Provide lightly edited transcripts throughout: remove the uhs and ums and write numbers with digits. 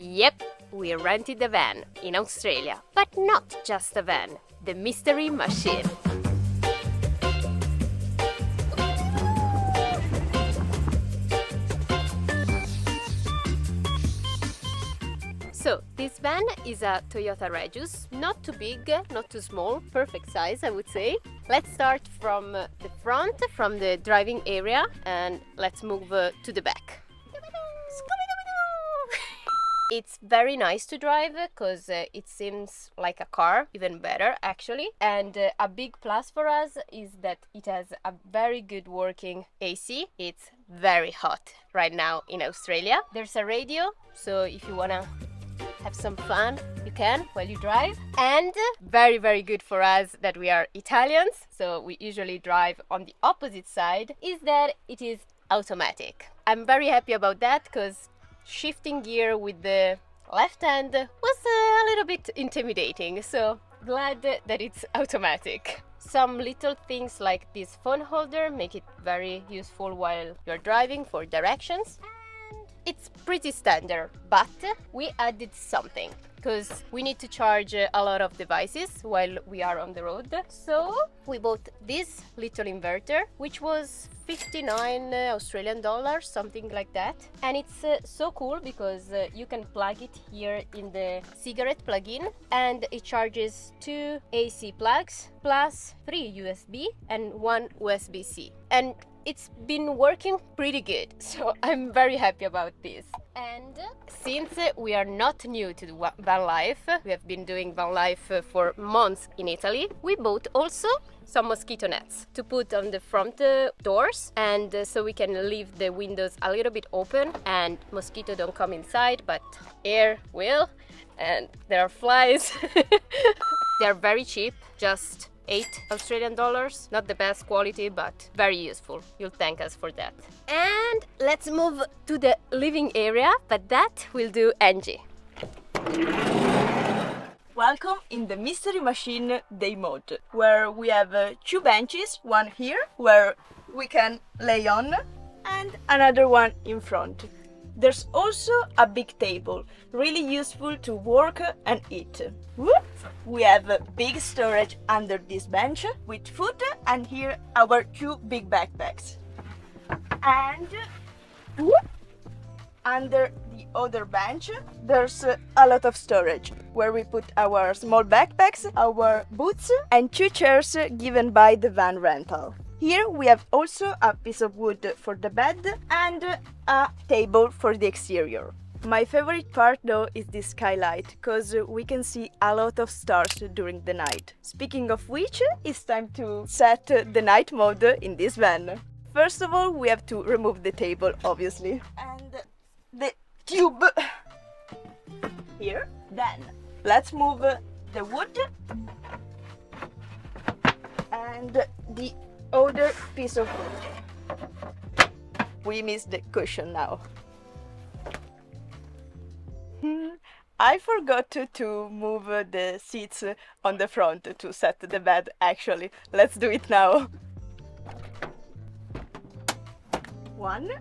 Yep, we rented a van in Australia, but not just a van, the mystery machine. So, this van is a Toyota Regius, not too big, not too small, perfect size I would say. Let's start from the front, from the driving area, and let's move to the back. It's very nice to drive because it seems like a car, even better actually. And a big plus for us is that it has a very good working AC. It's very hot right now in Australia. There's a radio, so if you wanna have some fun, you can while you drive. And very, very good for us that we are Italians, so we usually drive on the opposite side, is that it is automatic. I'm very happy about that because shifting gear with the left hand was a little bit intimidating, so glad that it's automatic. Some little things like this phone holder make it very useful while you're driving for directions. And it's pretty standard, but we added something because we need to charge a lot of devices while we are on the road. So we bought this little inverter, which was 59 Australian dollars, something like that. And it's so cool because you can plug it here in the cigarette plug-in, and it charges 2 AC plugs plus 3 USB and 1 USB-C. And it's been working pretty good, so I'm very happy about this. And since we are not new to the van life, we have been doing van life for months in Italy, we bought also some mosquito nets to put on the front doors, and so we can leave the windows a little bit open and mosquito don't come inside, but air will, and there are flies. They're very cheap, just 8 Australian dollars, not the best quality, but very useful. You'll thank us for that. And let's move to the living area, but that will do Angie. Welcome in the Mystery Machine Day Mode, where we have 2 benches, one here where we can lay on, and another one in front. There's also a big table, really useful to work and eat. We have a big storage under this bench with food, and here our 2 big backpacks. And under the other bench there's a lot of storage where we put our small backpacks, our boots, and 2 chairs given by the van rental. Here we have also a piece of wood for the bed and a table for the exterior. My favorite part though is this skylight, because we can see a lot of stars during the night. Speaking of which, it's time to set the night mode in this van. First of all, we have to remove the table, obviously, and the tube here. Then let's move the wood and the other piece of wood. We missed the cushion now. I forgot to move the seats on the front to set the bed actually. Let's do it now. 1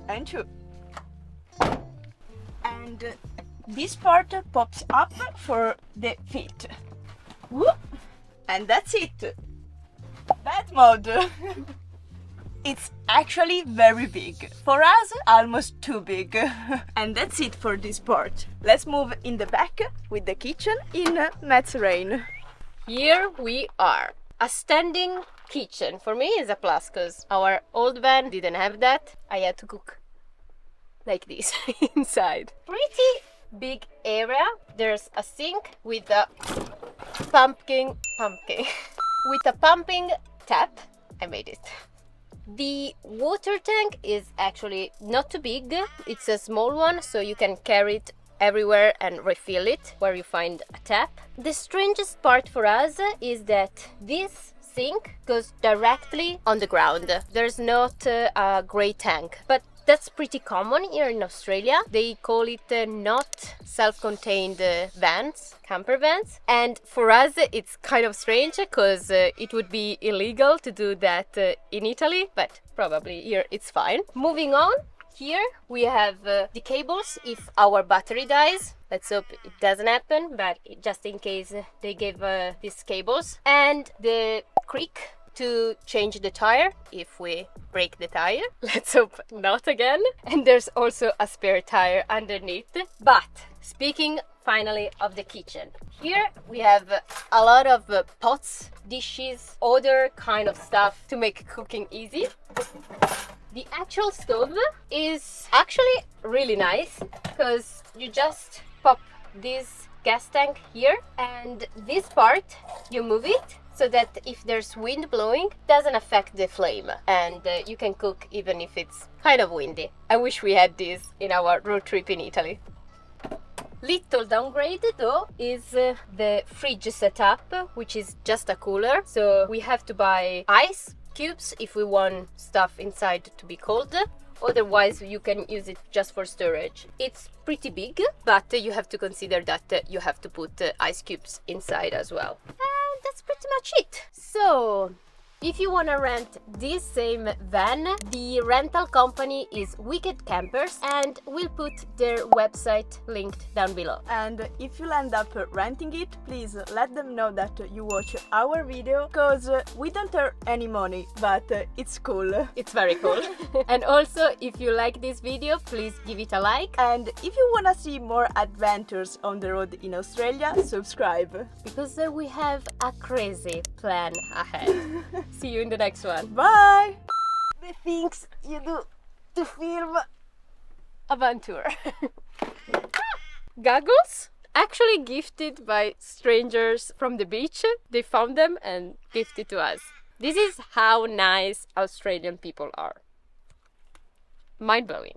and 2. And this part pops up for the feet. Whoop. And that's it. Bed mode. It's actually very big. For us, almost too big. And that's it for this part. Let's move in the back with the kitchen in Matt's rain. Here we are. A standing kitchen for me is a plus because our old van didn't have that. I had to cook like this inside. Pretty big area. There's a sink with a pumping with a pumping tap. I made it. The water tank is actually not too big. It's a small one, so you can carry it everywhere and refill it where you find a tap. The strangest part for us is that this sink goes directly on the ground. There's not a grey tank, but that's pretty common here in Australia. They call it not self-contained vans, camper vans. And for us it's kind of strange because it would be illegal to do that in Italy, but probably here it's fine. Moving on, Here we have the cables if our battery dies. Let's hope it doesn't happen, but just in case they gave these cables. And the crick to change the tire if we break the tire. Let's hope not again. And there's also a spare tire underneath. But speaking finally of the kitchen, here we have a lot of pots, dishes, other kind of stuff to make cooking easy. The actual stove is actually really nice because you just pop this gas tank here, and this part you move it so that if there's wind blowing, it doesn't affect the flame, and you can cook even if it's kind of windy. I wish we had this in our road trip in Italy. Little downgrade though is the fridge setup, which is just a cooler, so we have to buy ice cubes if we want stuff inside to be cold. Otherwise you can use it just for storage. It's pretty big, but you have to consider that you have to put ice cubes inside as well. And that's pretty much it. So if you want to rent this same van, the rental company is Wicked Campers, and we'll put their website linked down below. And if you'll end up renting it, please let them know that you watch our video, because we don't earn any money, but it's cool. It's very cool. And also, if you like this video, please give it a like. And if you want to see more adventures on the road in Australia, subscribe. Because we have a crazy plan ahead. See you in the next one. Bye! The things you do to film a van tour. Goggles? Actually gifted by strangers from the beach. They found them and gifted to us. This is how nice Australian people are. Mind-blowing.